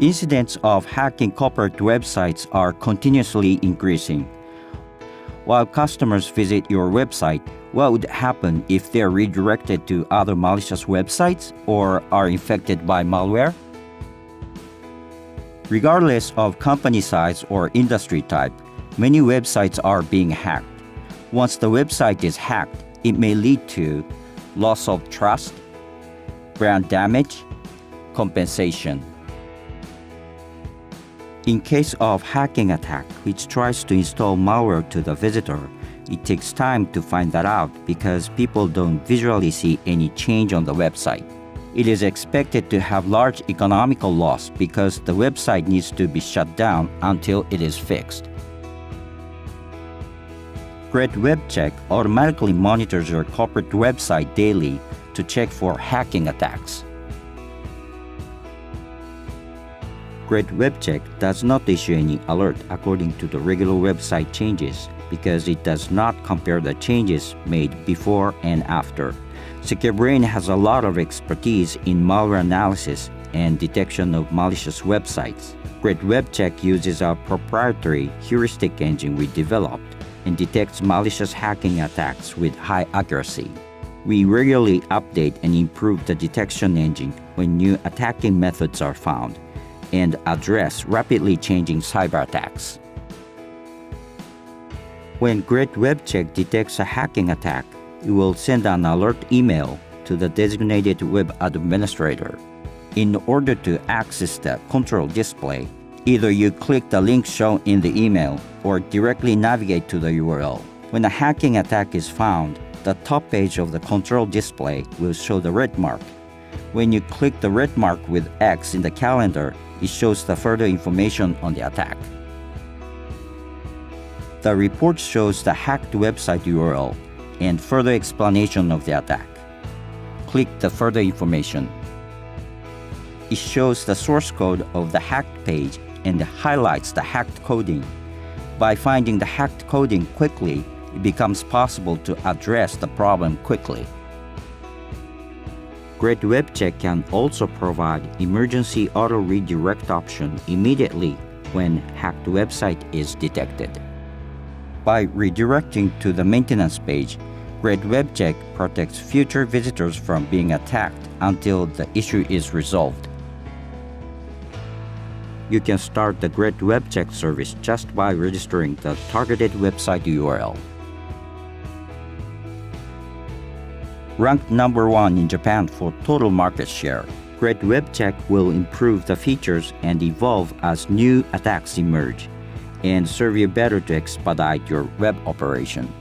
Incidents of hacking corporate websites are continuously increasing. While customers visit your website, what would happen if they are redirected to other malicious websites or are infected by malware? Regardless of company size or industry type, many websites are being hacked. Once the website is hacked, it may lead to loss of trust, brand damage, compensation. In case of hacking attack which tries to install malware to the visitor, it takes time to find that out because people don't visually see any change on the website. It is expected to have large economical loss because the website needs to be shut down until it is fixed. GRED WebCheck automatically monitors your corporate website daily to check for hacking attacks. GRED WebCheck does not issue any alert according to the regular website changes because it does not compare the changes made before and after. SecureBrain has a lot of expertise in malware analysis and detection of malicious websites. GRED WebCheck uses a proprietary heuristic engine we developed and detects malicious hacking attacks with high accuracy. We regularly update and improve the detection engine when new attacking methods are found and address rapidly changing cyber attacks. When GRED WebCheck detects a hacking attack, it will send an alert email to the designated web administrator. In order to access the control display, either you click the link shown in the email or directly navigate to the URL. When a hacking attack is found, the top page of the control display will show the red mark. When you click the red mark with X in the calendar, it shows the further information on the attack. The report shows the hacked website URL and further explanation of the attack. Click the further information. It shows the source code of the hacked page and highlights the hacked coding. By finding the hacked coding quickly, it becomes possible to address the problem quickly. GRED WebCheck can also provide emergency auto redirect option immediately when hacked website is detected. By redirecting to the maintenance page, GRED WebCheck protects future visitors from being attacked until the issue is resolved. You can start the GRED WebCheck service just by registering the targeted website URL. Ranked number 1 in Japan for total market share, GRED WebCheck will improve the features and evolve as new attacks emerge and serve you better to expedite your web operation.